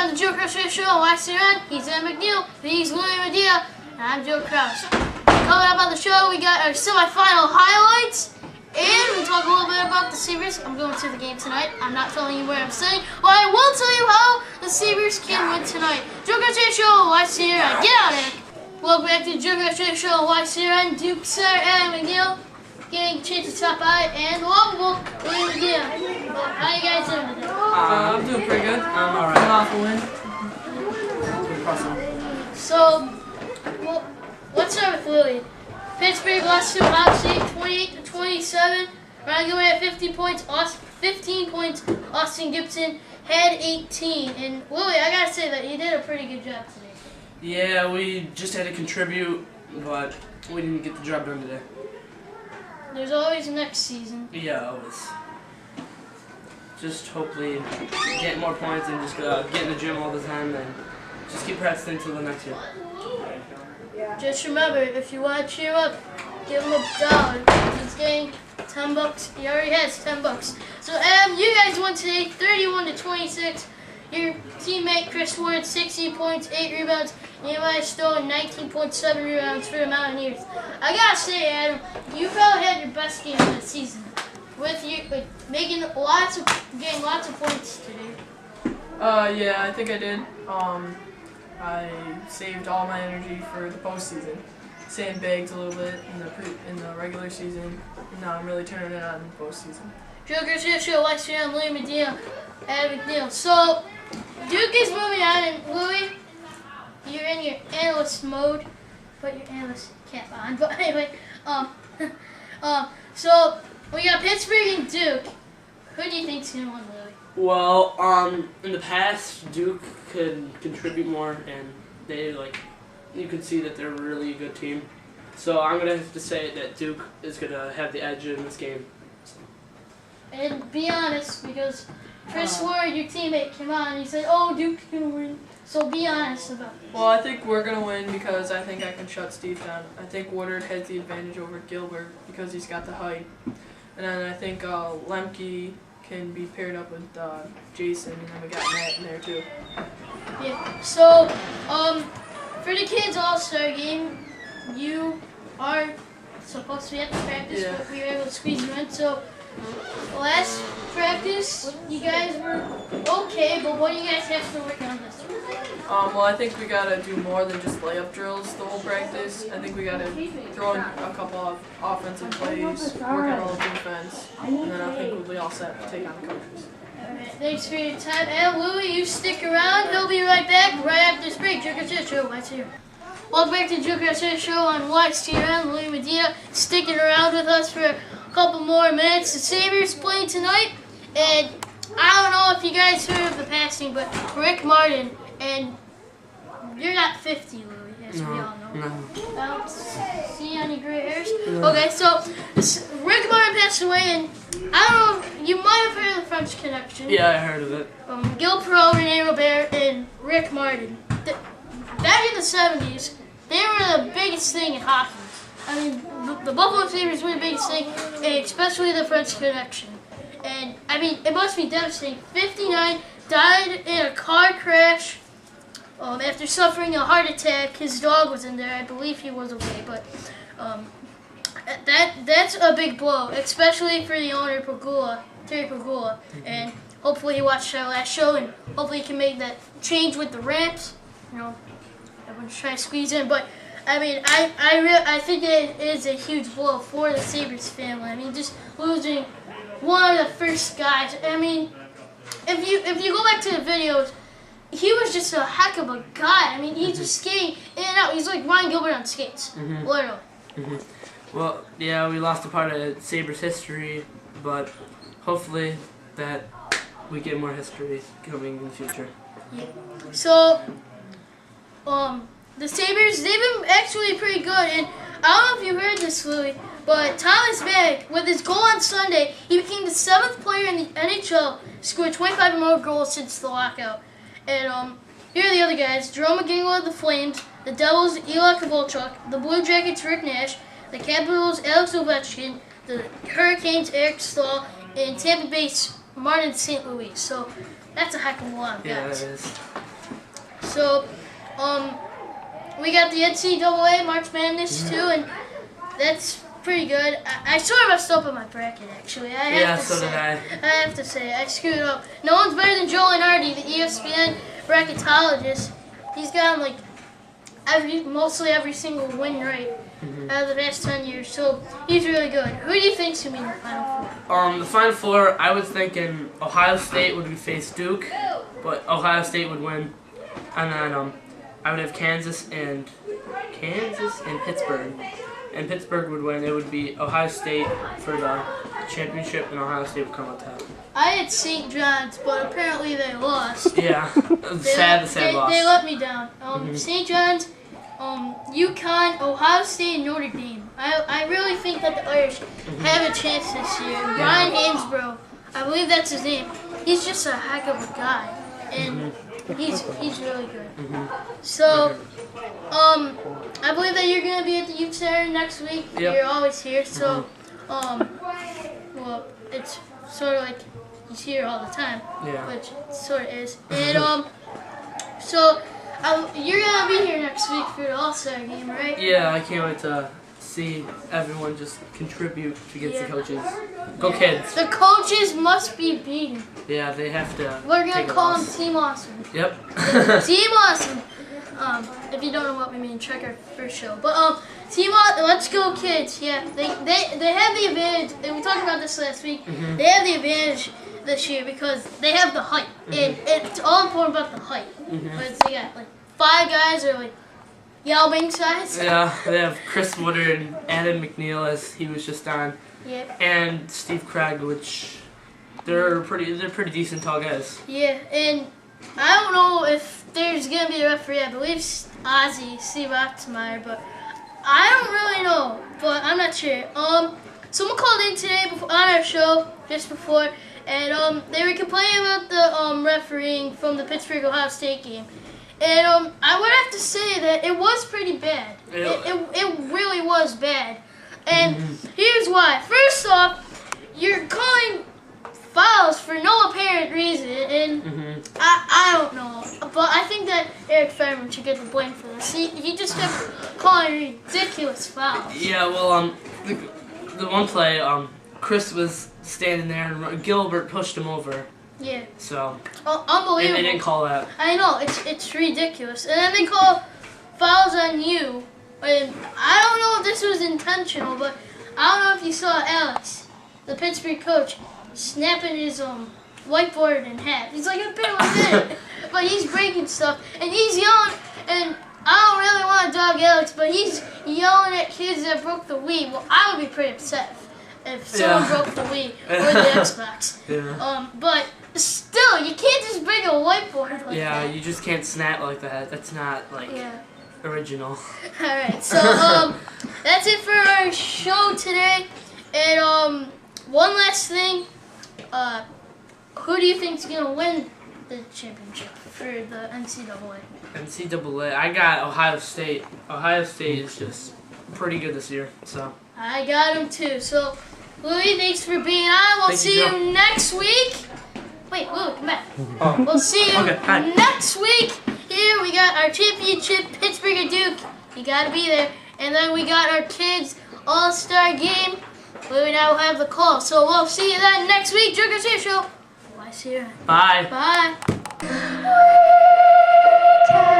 on the Joe Kraus Show on YCRN. He's Adam McNeill, he's Medina, and I'm Joe Kraus. Coming up on the show, we got our semifinal highlights, and we'll talk a little bit about the Sabres. I'm going to the game tonight. I'm not telling you where I'm sitting, but I will tell you how the Sabres can win tonight. Joe Kraus Show on YCRN. Get out of here. Welcome back to the Joe Kraus Show on YCRN. Duke Sir, Adam McNeill, getting a chance to stop by, and lovable Medina. How you guys doing today? I'm doing pretty good. I'm alright. I'm off a win. So, well, let's start with Louis. Pittsburgh lost to Ohio State 28-27. Running away at 15 points. 15 points. Austin Gibson had 18. And Louis, I gotta say that you did a pretty good job today. Yeah, we just had to contribute, but we didn't get the job done today. There's always next season. Yeah, always. Just hopefully get more points and just get in the gym all the time and just keep practicing until the next year. Just remember, if you want to cheer up, give him $1. He's getting $10. He already has $10. So you guys won today, 31-26. Your teammate Chris Ward, 60 points, 8 rebounds. Nehemiah Stone, 19.7 rebounds for the Mountaineers. I gotta say, Adam, you probably had your best game of the season, with you getting lots of points today. Yeah, I think I did. I saved all my energy for the postseason. Sandbagged a little bit in the regular season, and now I'm really turning it on in the postseason. Joe Kraus Show, YCRN, Louis Medina, Adam McNeill. So, Duke is moving on, and Louis, you're in your analyst mode, put your analyst cap on. But anyway, so we got Pittsburgh and Duke. Who do you think's gonna win, Louis? Well, in the past, Duke could contribute more, and they you could see that they're a really good team. So I'm gonna have to say that Duke is gonna have the edge in this game. And be honest, because Chris Ward, your teammate, came on and he said, "Oh, Duke's gonna win." So be honest about this. Well, I think we're gonna win because I think I can shut Steve down. I think Woodard has the advantage over Gilbert because he's got the height, and then I think Lemke can be paired up with Jason, and then we got Matt in there too. Yeah. So, for the kids All-Star game, you are supposed to be at the practice, but we were able to squeeze you in. So, last practice, you guys were okay, but what do you guys have to work on this week? Well, I think we gotta do more than just layup drills the whole practice. I think we gotta throw in a couple of offensive plays, work on a little defense, and then I think we'll be all set to take on the coaches. Alright, thanks for your time. And Louis, you stick around. He'll be right back right after this break. Joe Kraus Show, YCRN. Welcome back to Joe Kraus Show on YCRN. Louis Medina sticking around with us for a couple more minutes. The Sabres playing tonight, and I don't know if you guys heard of the passing, but Rick Martin, and you're not 50, Louis, as we all know. No. I don't see any gray hairs. Okay, so Rick Martin passed away, and I don't know, you might have heard of the French Connection. Yeah, I heard of it. Gil Perreault, Rene Robert, and Rick Martin. Back in the 70s, they were the biggest thing in hockey. I mean, the Buffalo Sabres were the biggest thing, and especially the French Connection. And, I mean, it must be devastating. 59 died in a car crash after suffering a heart attack. His dog was in there. I believe he was okay, but that's a big blow, especially for the owner, Terry Pagula. And hopefully he watched our last show, and hopefully he can make that change with the ramps. You know, everyone's trying to squeeze in, but I mean, I think that it is a huge blow for the Sabres family. I mean, just losing one of the first guys. I mean, if you go back to the videos, he was just a heck of a guy. I mean, he's just skating in and out. He's like Ryan Gilbert on skates, literally. Well, yeah, we lost a part of Sabres history, but hopefully that we get more history coming in the future. Yeah. So, the Sabres, they've been actually pretty good, and I don't know if you heard this, Louis, but Thomas Vanek, with his goal on Sunday, he became the 7th player in the NHL to score 25 or more goals since the lockout. And here are the other guys: Jerome McGinley of the Flames, the Devils' Eli Kovalchuk, the Blue Jackets' Rick Nash, the Capitals' Alex Ovechkin, the Hurricanes' Eric Staal, and Tampa Bay's Martin St. Louis. So that's a heck of a lot of guys. Yeah, that is. So, we got the NCAA March Madness too, and that's pretty good. I sort of messed up on my bracket actually. I have to say, I screwed up. No one's better than Joe Lenardi, the ESPN bracketologist. He's gotten like mostly every single win right out of the past 10 years, so he's really good. Who do you think's gonna be in the Final Four? The Final Four, I was thinking Ohio State would face Duke, but Ohio State would win, and then I would have Kansas and Pittsburgh, and Pittsburgh would win. It would be Ohio State for the championship, and Ohio State would come out top. I had St. John's, but apparently they lost. Yeah, sad loss. They let me down. St. John's, UConn, Ohio State, and Notre Dame. I really think that the Irish have a chance this year. Brian Hansbrough, I believe that's his name. He's just a heck of a guy, and he's really good. So, I believe that you're gonna be at the Youth Center next week. Yep. You're always here, so well, it's sort of like he's here all the time, which it sort of is. And so. You're gonna be here next week for the All-Star game, right? Yeah, I can't wait to see everyone just contribute against the coaches. Go Kids! The coaches must be beaten. Yeah, they have to. We're gonna call them Team Awesome. Yep. Team Awesome. If you don't know what we mean, check our first show. But Team Awesome, let's go Kids. Yeah, they have the advantage. And we talked about this last week. They have the advantage this year because they have the height. And it's all important about the height. But they got like 5 guys are like Yao Ming size. Yeah, they have Chris Woodard and Adam McNeill, as he was just on. Yep. And Steve Craig, which they're pretty decent tall guys. Yeah, and I don't know if there's gonna be a referee. I believe Steve Otzmeyer, but I don't really know. But I'm not sure. Someone called in today on our show just before, and they were complaining about the refereeing from the Pittsburgh Ohio State game. And I would have to say that it was pretty bad. It really was bad. And here's why. First off, you're calling fouls for no apparent reason, and I don't know. But I think that Eric Fetterman should get the blame for this. He just kept calling ridiculous fouls. Yeah, well, the one play, Chris was standing there, and Gilbert pushed him over. Yeah. So. Unbelievable. And they didn't call that. I know, it's ridiculous. And then they call fouls on you. And I don't know if this was intentional, but I don't know if you saw Alex, the Pittsburgh coach, snapping his whiteboard in half. He's like, I barely did it. But he's breaking stuff. And he's yelling, and I don't really want to dog Alex, but he's yelling at kids that broke the Wii. Well, I would be pretty upset if someone broke the Wii or the Xbox. But still, you can't just break a whiteboard like that. Yeah, you just can't snap like that. That's not, like, original. Alright, so, that's it for our show today. And, one last thing. Who do you think's going to win the championship for the NCAA? NCAA, I got Ohio State. Ohio State is just pretty good this year, so. I got him too. So, Louis, thanks for being on. We'll see you next week. Wait, Louis, come back. We'll see you next week. Here we got our championship, Pittsburgh and Duke. You gotta be there. And then we got our kids all-star game. Louis and I will have the call. So we'll see you then next week. Joe Kraus Show. Bye, see you. Bye. Bye.